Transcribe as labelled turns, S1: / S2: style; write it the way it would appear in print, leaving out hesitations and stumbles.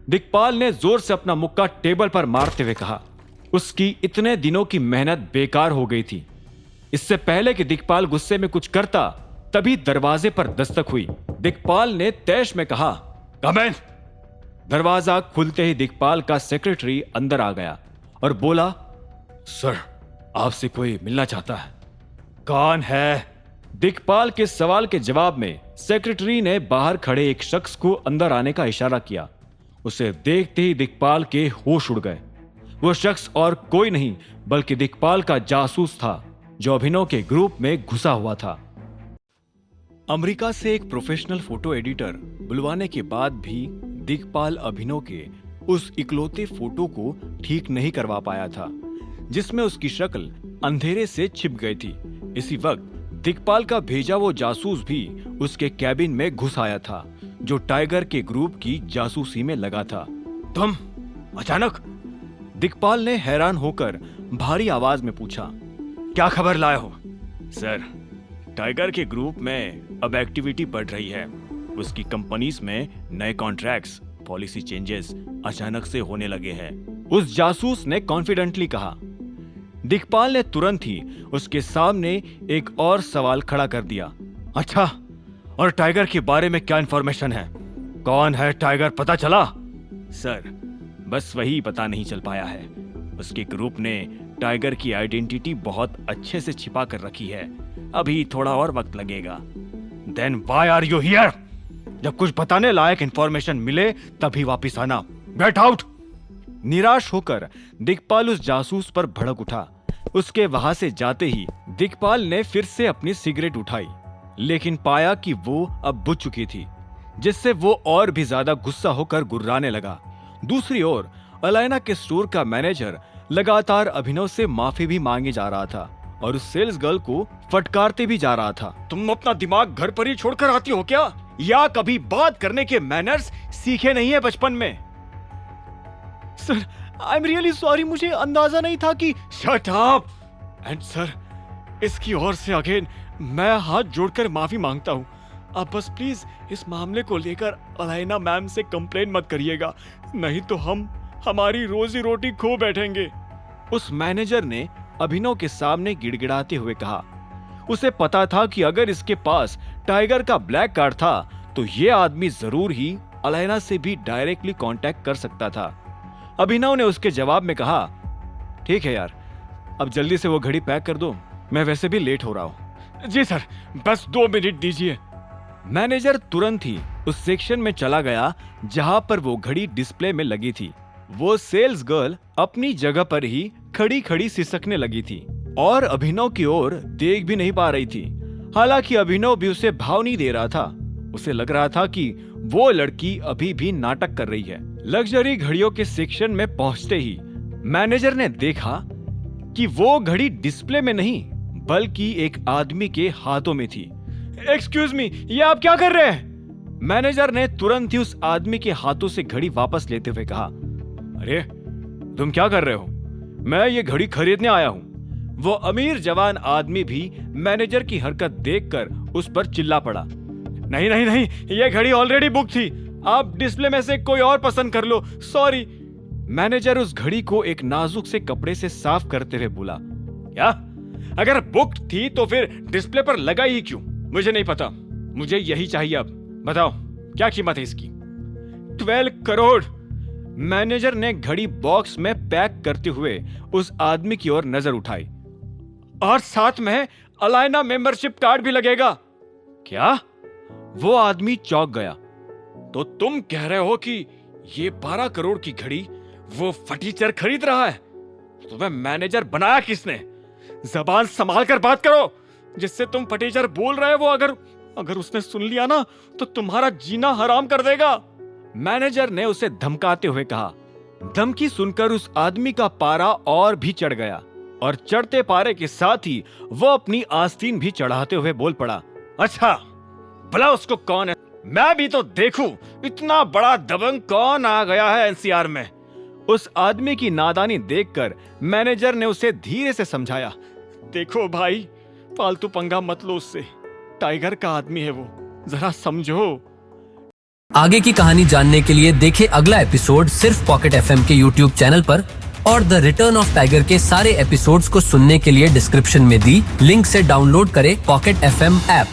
S1: दिक्पाल ने जोर से अपना मुक्का टेबल पर मारते हुए कहा। उसकी इतने दिनों की मेहनत बेकार हो गई थी। इससे पहले कि दिक्पाल गुस्से में कुछ करता, तभी दरवाजे पर दस्तक हुई। दिक्पाल ने तैश में कहा, कम इन। दरवाजा खुलते ही दिक्पाल का सेक्रेटरी अंदर आ गया और बोला, सर, आपसे कोई मिलना चाहता है। कौन है? दिक्पाल के सवाल के जवाब में सेक्रेटरी ने बाहर खड़े एक शख्स को अंदर आने का इशारा किया। उसे देखते ही दिक्पाल के होश उड़ गए। वो शख्स और कोई नहीं बल्कि दिक्पाल का जासूस था, जो अभिनव के ग्रुप में घुसा हुआ था। अमेरिका से एक प्रोफेशनल फोटो एडिटर बुलवाने के बाद भी दिक्पाल अभिनव के उस इकलौते फोटो को ठीक नहीं करवा पाया था, जिसमें उसकी शक्ल अंधेरे से छिप गई थी। इसी वक्त दिक्पाल का भेजा वो जासूस भी उसके कैबिन में घुस आया था, जो टाइगर के ग्रुप की जासूसी में लगा था। तुम अचानक? दिक्पाल ने हैरान होकर भारी आवाज में पूछा, क्या खबर लाए हो? सर, टाइगर के ग्रुप में अब एक्टिविटी बढ़ रही है। उसकी कंपनीज में नए कॉन्ट्रैक्ट्स, पॉलिसी चेंजेस अचानक से होने लगे हैं, उस जासूस ने कॉन्फिडेंटली कहा। दिक्पाल ने तुरंत ही उसके सामने एक और सवाल खड़ा कर दिया। अच्छा, और टाइगर के बारे में क्या इंफॉर्मेशन है? कौन है टाइगर, पता चला? सर, बस वही पता नहीं चल पाया है। उसके ग्रुप ने टाइगर की आइडेंटिटी बहुत अच्छे से छिपा कर रखी है। अभी थोड़ा और वक्त लगेगा। Then why are you here? जब कुछ बताने लायक इंफॉर्मेशन मिले तभी वापिस आना। Get out. निराश होकर दिक्पाल उस जासूस पर भड़क उठा। उसके वहां से जाते ही दिक्पाल ने फिर से अपनी सिगरेट उठाई, लेकिन पाया कि वो अब बुझ चुकी थी, जिससे वो और भी ज्यादा गुस्सा होकर गुर्राने लगा। दूसरी ओर अलायना के स्टोर का मैनेजर लगातार अभिनव से माफी भी मांगे जा रहा था और उस सेल्स गर्ल को फटकारते भी जा रहा था। तुम अपना दिमाग घर पर ही छोड़कर आती हो क्या? या कभी बात करने के मैनर्स सीखे नहीं है बचपन में? Sir, I am really sorry, मुझे अंदाजा नहीं था कि। Shut up! एंड सर, इसकी ओर से अगेन मैं हाथ जोड़कर माफी मांगता हूँ। आप बस प्लीज इस मामले को लेकर अलायना मैम से कंप्लेन मत करिएगा, नहीं तो हम हमारी रोजी रोटी खो बैठेंगे। उस मैनेजर ने अभिनव के सामने गिड़गिड़ाते हुए कहा। उसे पता था कि अगर इसके पास टाइगर का ब्लैक कार्ड था तो ये आदमी जरूर ही अलायना से भी डायरेक्टली कांटेक्ट कर सकता था। अभिनव ने उसके जवाब में कहा, ठीक है यार, अब जल्दी से वो घड़ी पैक कर दो, मैं वैसे भी लेट हो रहा हूँ। जी सर, बस 2 मिनट दीजिए। मैनेजर तुरंत ही उस सेक्शन में चला गया जहां पर वो घड़ी डिस्प्ले में लगी थी। वो सेल्स गर्ल अपनी जगह पर ही खड़ी खड़ी सिसकने लगी थी और अभिनव की ओर देख भी नहीं पा रही थी। हालांकि अभिनव भी उसे भाव नहीं दे रहा था। उसे लग रहा था कि वो लड़की अभी भी नाटक कर रही है। लग्जरी घड़ियों के सेक्शन में पहुंचते ही मैनेजर ने देखा कि वो घड़ी डिस्प्ले में नहीं बल्कि एक आदमी के हाथों में थी। एक्सक्यूज मी, ये आप क्या कर रहे हैं? मैनेजर ने तुरंत ही उस आदमी के हाथों से घड़ी वापस लेते हुए कहा, अरे तुम क्या कर रहे हो? मैं ये घड़ी खरीदने आया हूं। वो अमीर जवान आदमी भी मैनेजर की हरकत देखकर उस पर चिल्ला पड़ा। नहीं नहीं नहीं, ये घड़ी ऑलरेडी बुक थी, आप डिस्प्ले में से कोई और पसंद कर लो, सॉरी। मैनेजर उस घड़ी को एक नाजुक से कपड़े से साफ करते हुए बोला, क्या? अगर बुक थी तो फिर डिस्प्ले पर लगाई ही क्यों? मुझे नहीं पता, मुझे यही चाहिए। अब बताओ क्या कीमत है इसकी? 12 करोड़। मैनेजर ने घड़ी बॉक्स में पैक करते हुए उस आदमी की ओर नजर उठाई। और साथ में अलायना मेंबरशिप कार्ड भी लगेगा। क्या? वो आदमी चौंक गया। तो तुम कह रहे हो कि ये 12 करोड़ की घड़ी वो फटीचर खरीद रहा है? तुम्हें मैनेजर बनाया किसने? जबान संभाल कर बात करो। जिससे तुम फटीचर बोल रहे हो, अगर उसने सुन लिया ना तो तुम्हारा जीना हराम कर देगा। मैनेजर ने उसे धमकाते हुए कहा। धमकी सुनकर उस आदमी का पारा और भी चढ़ गया और चढ़ते पारे के साथ ही वो अपनी आस्तीन भी चढ़ाते हुए बोल पड़ा, अच्छा भला उसको कौन है, मैं भी तो देखूं इतना बड़ा दबंग कौन आ गया है एनसीआर में। उस आदमी की नादानी देखकर मैनेजर ने उसे धीरे से समझाया, देखो भाई, फालतू पंगा मत लो उससे, टाइगर का आदमी है वो, जरा समझो।
S2: आगे की कहानी जानने के लिए देखें अगला एपिसोड सिर्फ पॉकेट एफएम के यूट्यूब चैनल पर और द रिटर्न ऑफ टाइगर के सारे एपिसोड्स को सुनने के लिए डिस्क्रिप्शन में दी लिंक से डाउनलोड करें पॉकेट एफएम ऐप।